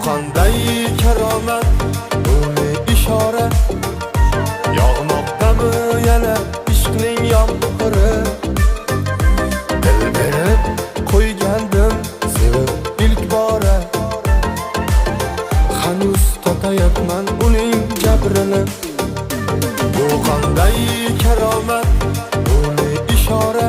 qanday karomat, bu ne ishora? Yog'moqdami yana ishqning yomg'iri? Dil berib qo'ygandim sevib ilk bora, hanuz totayapman uning jabrini. Bu qanday karomat, bu ne ishora?